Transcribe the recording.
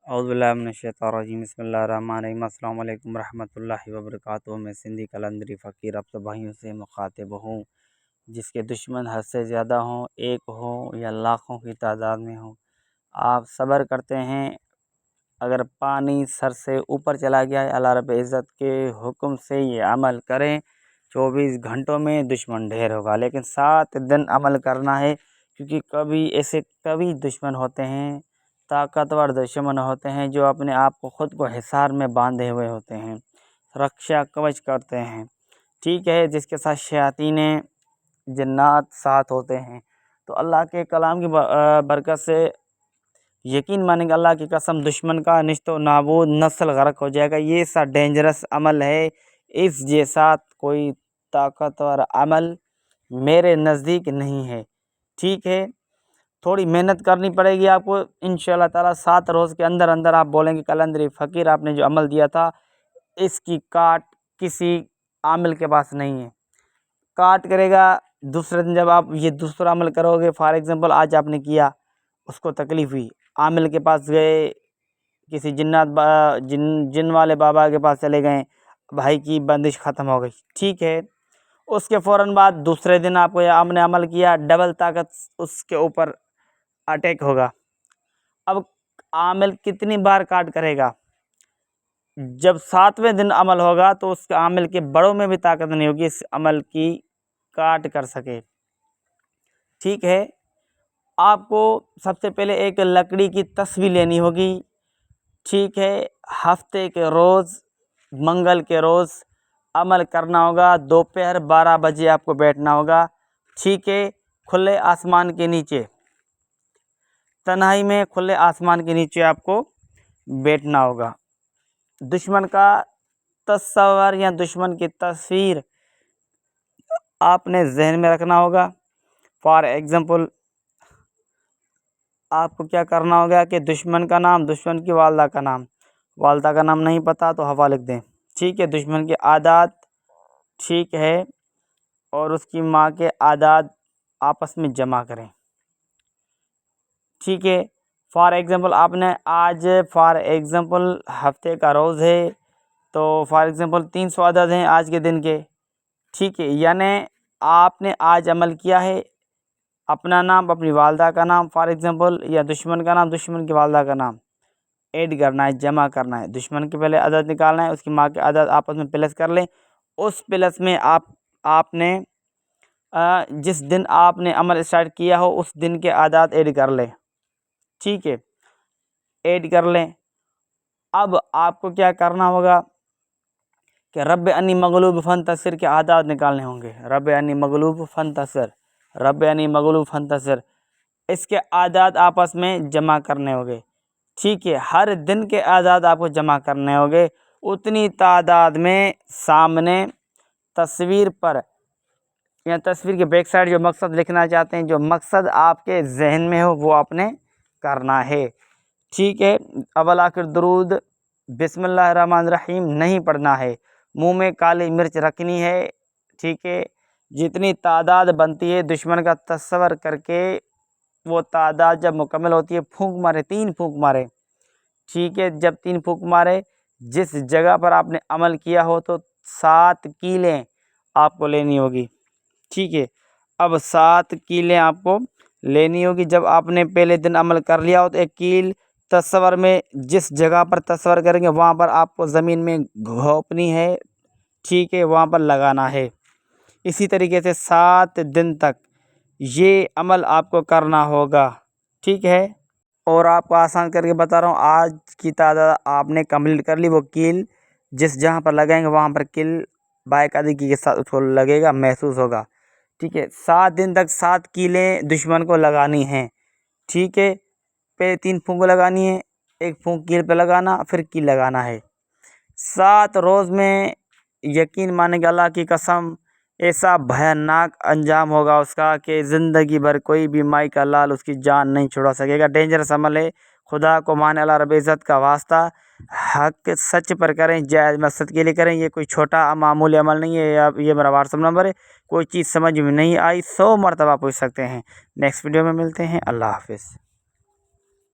औज़ुबिल्लाहिमिनश्शैतानिर्रजीम बिस्मिल्लाहिर्रहमानिर्रहीम अस्सलाम वालेकुम रहमतुल्लाहि व बरकातुहू। मैं सिंधी कलंदरी फ़कीर अब तो भाइयों से मुखातिब हूँ। जिसके दुश्मन हद से ज़्यादा हों, एक हो या लाखों की तादाद में हो, आप सब्र करते हैं। अगर पानी सर से ऊपर चला गया है, अल्लाह रब्बुल इज़्ज़त के हुक्म से ये अमल करें, 24 घंटों में दुश्मन ढेर होगा। लेकिन 7 दिन अमल करना है, क्योंकि कभी दुश्मन होते हैं, ताकतवर दुश्मन होते हैं, जो अपने आप को ख़ुद को हिसार में बांधे हुए होते हैं, रक्षा कवच करते हैं। ठीक है, जिसके साथ शयातीने जन्नात साथ होते हैं। तो अल्लाह के कलाम की बरकत से यकीन मानेंगे, अल्लाह की कसम, दुश्मन का निश्तो नाबूद, नस्ल गरक हो जाएगा। ये सा डेंजरस अमल है, इस जैसा कोई ताकतवर अमल मेरे नज़दीक नहीं है। ठीक है, थोड़ी मेहनत करनी पड़ेगी आपको। इंशाअल्लाह ताला 7 रोज़ के अंदर अंदर आप बोलेंगे कलंदरी फ़कीर आपने जो अमल दिया था, इसकी काट किसी आमिल के पास नहीं है। काट करेगा दूसरे दिन, जब आप ये दूसरा अमल करोगे। फॉर एग्ज़ाम्पल आज आपने किया, उसको तकलीफ़ हुई, आमिल के पास गए, किसी जिन वाले बाबा के पास चले गए, भाई की बंदिश ख़त्म हो गई। ठीक है, उसके फ़ौरन बाद दूसरे दिन आपको आपने अमल किया, डबल ताकत उसके ऊपर अटैक होगा। अब आमिल कितनी बार काट करेगा? जब 7वें दिन अमल होगा तो उस आमिल के बड़ों में भी ताकत नहीं होगी इस अमल की काट कर सके। ठीक है, आपको सबसे पहले एक लकड़ी की तस्वीर लेनी होगी। ठीक है, हफ्ते के रोज़ मंगल के रोज़ अमल करना होगा। दोपहर 12 बजे आपको बैठना होगा। ठीक है, खुले आसमान के नीचे, तन्हाई में खुले आसमान के नीचे आपको बैठना होगा। दुश्मन का तस्वर या दुश्मन की तस्वीर आपने जहन में रखना होगा। फॉर एग्ज़ाम्पल आपको क्या करना होगा कि दुश्मन का नाम, दुश्मन की वालदा का नाम नहीं पता तो हवा लिख दें। ठीक है, दुश्मन के आदात, ठीक है, और उसकी माँ के आदात आपस में जमा करें। ठीक है, फॉर एग्ज़ाम्पल आपने आज हफ्ते का रोज़ है, तो फॉर एग्ज़ाम्पल 300 अदद हैं आज के दिन के। ठीक है, यानी आपने आज अमल किया है, अपना नाम, अपनी वालदा का नाम फॉर एग्ज़ाम्पल, या दुश्मन का नाम, दुश्मन की वालदा का नाम ऐड करना है, जमा करना है। दुश्मन के पहले अदद निकालना है, उसकी माँ के अदद आपस में प्लस कर लें। उस प्लस में आपने जिस दिन आपने अमल स्टार्ट किया हो उस दिन के आदात ऐड कर लें। ठीक है, ऐड कर लें। अब आपको क्या करना होगा कि रब्ब अन्नी मगलूब फंतसिर के आदात निकालने होंगे। रब्ब अन्नी मगलूब फंतसिर, रब्ब अन्नी मगलूब फंतसिर, इसके आदात आपस में जमा करने होंगे। ठीक है, हर दिन के आदात आपको जमा करने होंगे। उतनी तादाद में सामने तस्वीर पर या तस्वीर के बैक साइड जो मकसद लिखना चाहते हैं, जो मकसद आपके जहन में हो, वो आपने करना है। ठीक है, अव्वल आखिर दरूद बिस्मिल्लाहिर्रहमानिर्रहीम नहीं पढ़ना है, मुंह में काली मिर्च रखनी है। ठीक है, जितनी तादाद बनती है दुश्मन का तस्वर करके, वो तादाद जब मुकम्मल होती है फूंक मारे, 3 फूंक मारे। ठीक है, जब 3 फूंक मारे, जिस जगह पर आपने अमल किया हो तो 7 कीलें आपको लेनी होगी। ठीक है, अब 7 कीलें आपको लेनी होगी। जब आपने पहले दिन अमल कर लिया हो तो एक कील तस्वर में, जिस जगह पर तस्वर करेंगे वहाँ पर आपको ज़मीन में घोंपनी है। ठीक है, वहाँ पर लगाना है। इसी तरीके से 7 दिन तक ये अमल आपको करना होगा। ठीक है, और आपको आसान करके बता रहा हूँ, आज की तादाद आपने कंप्लीट कर ली। वो कील जिस जहाँ पर लगाएंगे वहाँ पर कील बाकायदगी के साथ उसको लगेगा, महसूस होगा। ठीक है, 7 दिन तक 7 कीलें दुश्मन को लगानी हैं। ठीक है, पहले 3 फूंक लगानी है, एक फूंक कील पे लगाना, फिर कील लगाना है। 7 रोज़ में यकीन मानेंगे, अल्लाह की कसम, ऐसा भयानक अंजाम होगा उसका कि ज़िंदगी भर कोई भी माई का लाल उसकी जान नहीं छुड़ा सकेगा। डेंजरस अमल है, खुदा को माने, अल्लाह रब्बुल इज़्ज़त का वास्ता हक सच पर करें, जायज़ मकसद के लिए करें। ये कोई छोटा मामूली अमल नहीं है। ये मेरा व्हाट्सअप नंबर है, कोई चीज़ समझ में नहीं आई 100 मरतबा पूछ सकते हैं। नेक्स्ट वीडियो में मिलते हैं। अल्लाह हाफ़िज़।